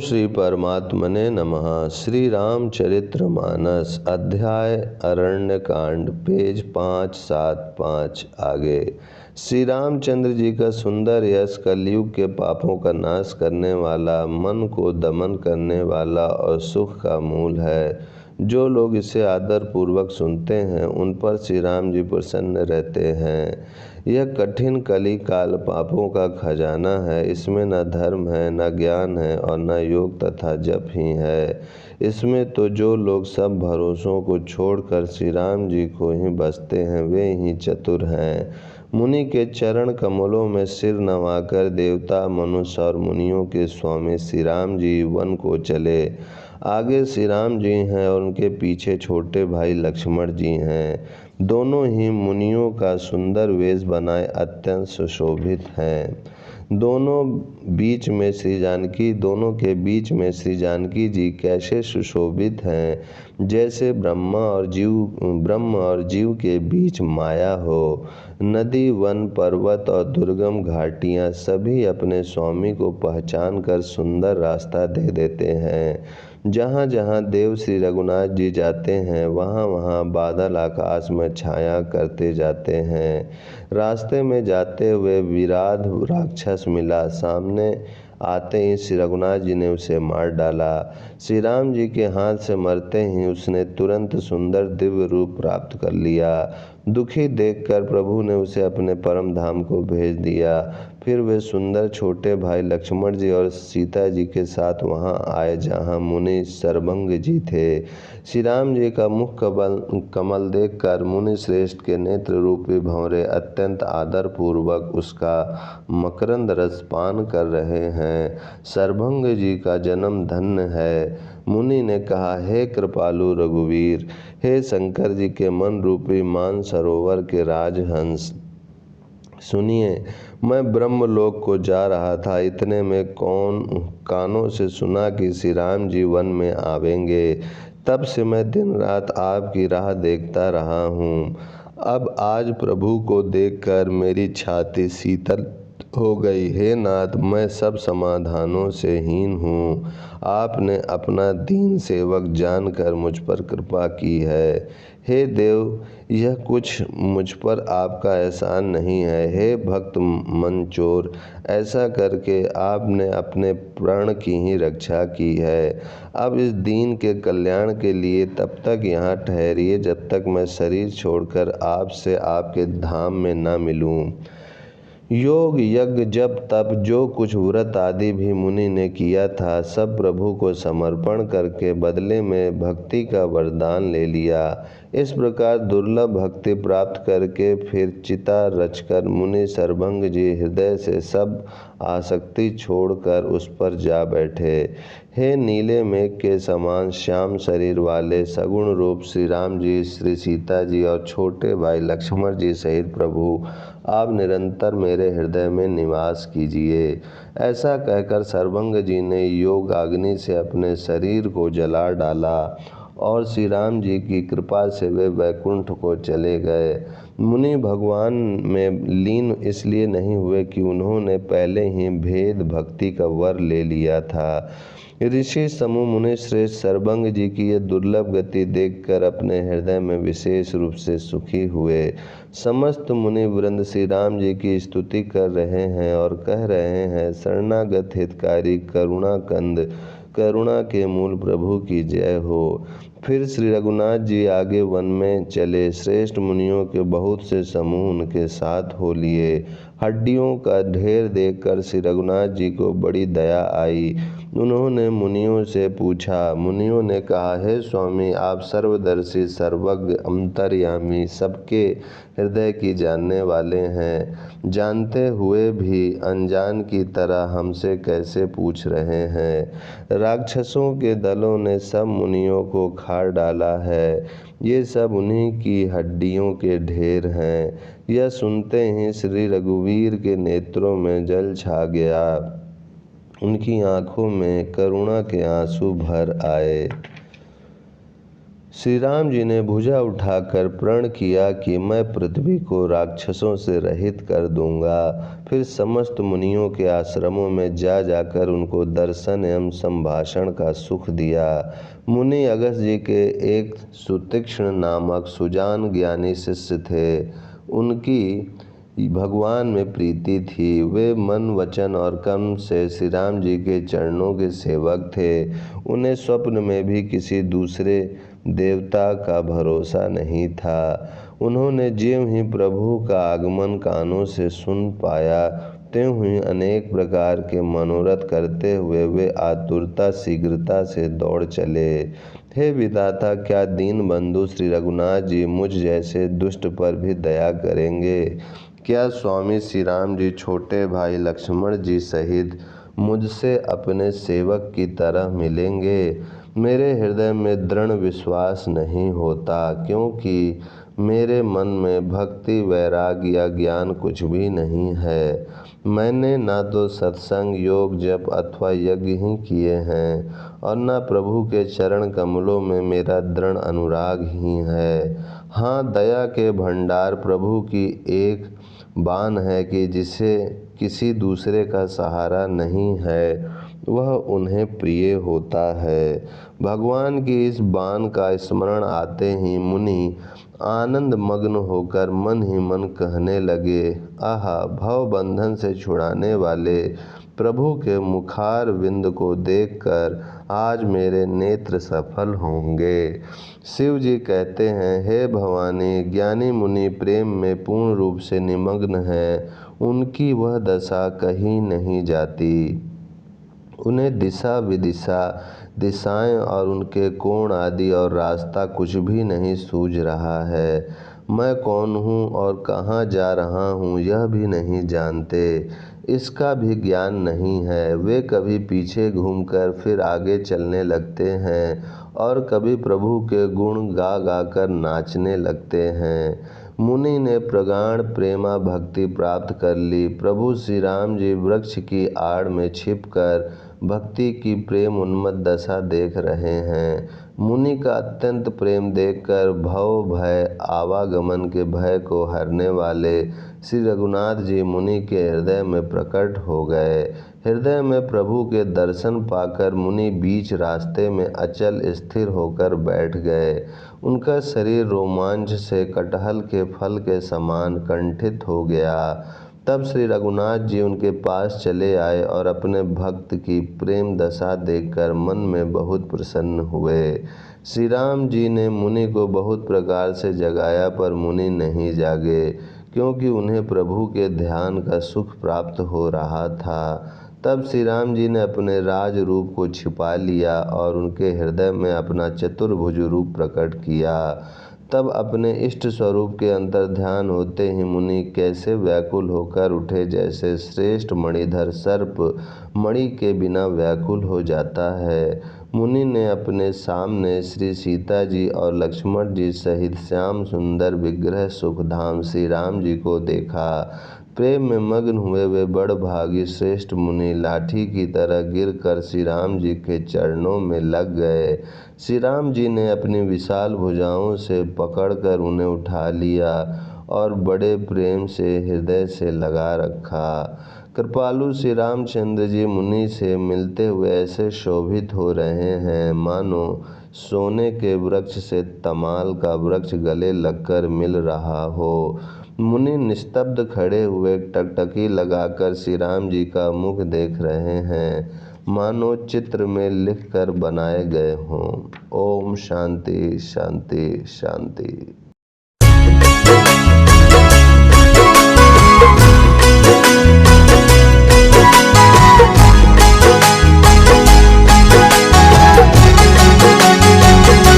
श्री परमात्मने नमः। श्री रामचरितमानस अध्याय अरण्यकांड पेज 575 आगे। श्री रामचंद्र जी का सुंदर यश कलयुग के पापों का नाश करने वाला, मन को दमन करने वाला और सुख का मूल है। जो लोग इसे आदर पूर्वक सुनते हैं उन पर श्री राम जी प्रसन्न रहते हैं। यह कठिन कली काल पापों का खजाना है। इसमें न धर्म है, न ज्ञान है और न योग तथा जप ही है। इसमें तो जो लोग सब भरोसों को छोड़कर श्री राम जी को ही बसते हैं वे ही चतुर हैं। मुनि के चरण कमलों में सिर नवाकर देवता, मनुष्य और मुनियों के स्वामी श्री राम जी वन को चले। आगे श्री राम जी हैं और उनके पीछे छोटे भाई लक्ष्मण जी हैं। दोनों ही मुनियों का सुंदर वेश बनाए अत्यंत सुशोभित हैं। दोनों के बीच में श्री जानकी जी कैसे सुशोभित हैं, जैसे ब्रह्म और जीव के बीच माया हो। नदी, वन, पर्वत और दुर्गम घाटियाँ सभी अपने स्वामी को पहचान कर सुंदर रास्ता दे देते हैं। जहाँ जहाँ देव श्री रघुनाथ जी जाते हैं वहाँ वहाँ बादल आकाश में छाया करते जाते हैं। रास्ते में जाते हुए विराध राक्षस मिला। सामने आते ही श्री रघुनाथ जी ने उसे मार डाला। श्री राम जी के हाथ से मरते ही उसने तुरंत सुंदर दिव्य रूप प्राप्त कर लिया। दुखी देखकर प्रभु ने उसे अपने परम धाम को भेज दिया। फिर वे सुंदर छोटे भाई लक्ष्मण जी और सीता जी के साथ वहां आए जहां मुनि सर्वंग जी थे। श्री राम जी का मुख कमल देखकर मुनि श्रेष्ठ के नेत्र रूपी भंवरे अत्यंत आदर पूर्वक उसका मकरंद रस पान कर रहे हैं। सर्वंग जी का जन्म धन्य है। मुनि ने कहा, हे कृपालु रघुवीर, हे शंकर जी के मन रूपी मान सरोवर के राजहंस, सुनिए, मैं ब्रह्मलोक को जा रहा था। इतने में कानों से सुना कि श्री राम जी वन में आवेंगे। तब से मैं दिन रात आपकी राह देखता रहा हूँ। अब आज प्रभु को देखकर मेरी छाती शीतल हो गई। हे नाथ, मैं सब समाधानों से हीन हूँ। आपने अपना दीन सेवक जानकर मुझ पर कृपा की है। हे देव, यह कुछ मुझ पर आपका एहसान नहीं है। हे भक्त मंचोर, ऐसा करके आपने अपने प्राण की ही रक्षा की है। अब इस दीन के कल्याण के लिए तब तक यहाँ ठहरिए जब तक मैं शरीर छोड़कर आपसे आपके धाम में न मिलूँ। योग, यज्ञ, जप, तप, जो कुछ व्रत आदि भी मुनि ने किया था सब प्रभु को समर्पण करके बदले में भक्ति का वरदान ले लिया। इस प्रकार दुर्लभ भक्ति प्राप्त करके फिर चिता रचकर मुनि सर्वंग जी हृदय से सब आसक्ति छोड़कर उस पर जा बैठे। हे नीले मेघ के समान श्याम शरीर वाले सगुण रूप श्री राम जी, श्री सीता जी और छोटे भाई लक्ष्मण जी सहित प्रभु, आप निरंतर मेरे हृदय में निवास कीजिए। ऐसा कहकर सर्वंग जी ने योग अग्नि से अपने शरीर को जला डाला और श्री राम जी की कृपा से वे वैकुंठ को चले गए। मुनि भगवान में लीन इसलिए नहीं हुए कि उन्होंने पहले ही भेद भक्ति का वर ले लिया था। ऋषि समूह मुनि श्रेष्ठ सर्वंग जी की यह दुर्लभ गति देखकर अपने हृदय में विशेष रूप से सुखी हुए। समस्त मुनि वृंद श्री राम जी की स्तुति कर रहे हैं और कह रहे हैं, शरणागत हितकारी करुणाकंद, करुणा के मूल प्रभु की जय हो। फिर श्री रघुनाथ जी आगे वन में चले। श्रेष्ठ मुनियों के बहुत से समूह उनके साथ हो लिए। हड्डियों का ढेर देखकर श्री रघुनाथ जी को बड़ी दया आई। उन्होंने मुनियों से पूछा। मुनियों ने कहा, हे स्वामी, आप सर्वदर्शी, सर्वज्ञ, अंतर्यामी, सबके हृदय की जानने वाले हैं। जानते हुए भी अनजान की तरह हमसे कैसे पूछ रहे हैं? राक्षसों के दलों ने सब मुनियों को खा डाला है। ये सब उन्हीं की हड्डियों के ढेर हैं। यह सुनते ही श्री रघुवीर के नेत्रों में जल छा गया। उनकी आंखों में करुणा के आंसू भर आए। श्री राम जी ने भुजा उठाकर प्रण किया कि मैं पृथ्वी को राक्षसों से रहित कर दूंगा। फिर समस्त मुनियों के आश्रमों में जा जाकर उनको दर्शन एवं संभाषण का सुख दिया। मुनि अगस्त्य जी के एक सुतीक्ष्ण नामक सुजान ज्ञानी शिष्य थे। उनकी भगवान में प्रीति थी। वे मन वचन और कर्म से श्री राम जी के चरणों के सेवक थे। उन्हें स्वप्न में भी किसी दूसरे देवता का भरोसा नहीं था। उन्होंने ज्यों ही प्रभु का आगमन कानों से सुन पाया त्यों ही अनेक प्रकार के मनोरथ करते हुए वे आतुरता शीघ्रता से दौड़ चले। हे विधाता, क्या दीन बंधु श्री रघुनाथ जी मुझ जैसे दुष्ट पर भी दया करेंगे? क्या स्वामी श्री राम जी छोटे भाई लक्ष्मण जी सहित मुझसे अपने सेवक की तरह मिलेंगे? मेरे हृदय में दृढ़ विश्वास नहीं होता, क्योंकि मेरे मन में भक्ति वैराग्य या ज्ञान कुछ भी नहीं है। मैंने ना तो सत्संग योग जप अथवा यज्ञ ही किए हैं और न प्रभु के चरण कमलों में मेरा दृढ़ अनुराग ही है। हाँ, दया के भंडार प्रभु की एक बान है कि जिसे किसी दूसरे का सहारा नहीं है वह उन्हें प्रिय होता है। भगवान की इस बान का स्मरण आते ही मुनि आनंद मग्न होकर मन ही मन कहने लगे, आहा, भव बंधन से छुड़ाने वाले प्रभु के मुखार विंद को देखकर आज मेरे नेत्र सफल होंगे। शिव जी कहते हैं, हे भवानी, ज्ञानी मुनि प्रेम में पूर्ण रूप से निमग्न हैं। उनकी वह दशा कहीं नहीं जाती। उन्हें दिशा विदिशा, दिशाएं और उनके कोण आदि और रास्ता कुछ भी नहीं सूझ रहा है। मैं कौन हूँ और कहाँ जा रहा हूँ यह भी नहीं जानते, इसका भी ज्ञान नहीं है। वे कभी पीछे घूमकर फिर आगे चलने लगते हैं और कभी प्रभु के गुण गा गा कर नाचने लगते हैं। मुनि ने प्रगाढ़ प्रेमा भक्ति प्राप्त कर ली। प्रभु श्री राम जी वृक्ष की आड़ में छिपकर भक्ति की प्रेम उन्मत्त दशा देख रहे हैं। मुनि का अत्यंत प्रेम देखकर भव भय आवागमन के भय को हरने वाले श्री रघुनाथ जी मुनि के हृदय में प्रकट हो गए। हृदय में प्रभु के दर्शन पाकर मुनि बीच रास्ते में अचल स्थिर होकर बैठ गए। उनका शरीर रोमांच से कटहल के फल के समान कंठित हो गया। तब श्री रघुनाथ जी उनके पास चले आए और अपने भक्त की प्रेम दशा देखकर मन में बहुत प्रसन्न हुए। श्री राम जी ने मुनि को बहुत प्रकार से जगाया, पर मुनि नहीं जागे, क्योंकि उन्हें प्रभु के ध्यान का सुख प्राप्त हो रहा था। तब श्री राम जी ने अपने राज रूप को छिपा लिया और उनके हृदय में अपना चतुर्भुज रूप प्रकट किया। तब अपने इष्ट स्वरूप के अंतर ध्यान होते ही मुनि कैसे व्याकुल होकर उठे, जैसे श्रेष्ठ मणिधर सर्प मणि के बिना व्याकुल हो जाता है। मुनि ने अपने सामने श्री सीता जी और लक्ष्मण जी सहित श्याम सुंदर विग्रह सुखधाम श्री राम जी को देखा। प्रेम में मग्न हुए वे बड़भागी श्रेष्ठ मुनि लाठी की तरह गिरकर श्री राम जी के चरणों में लग गए। श्री राम जी ने अपनी विशाल भुजाओं से पकड़कर उन्हें उठा लिया और बड़े प्रेम से हृदय से लगा रखा। कृपालु श्री रामचंद्र जी मुनि से मिलते हुए ऐसे शोभित हो रहे हैं मानो सोने के वृक्ष से तमाल का वृक्ष गले लगकर मिल रहा हो। मुनि निस्तब्ध खड़े हुए टकटकी लगाकर श्री राम जी का मुख देख रहे हैं, मानो चित्र में लिख कर बनाए गए हों। ओम शांति शांति शांति।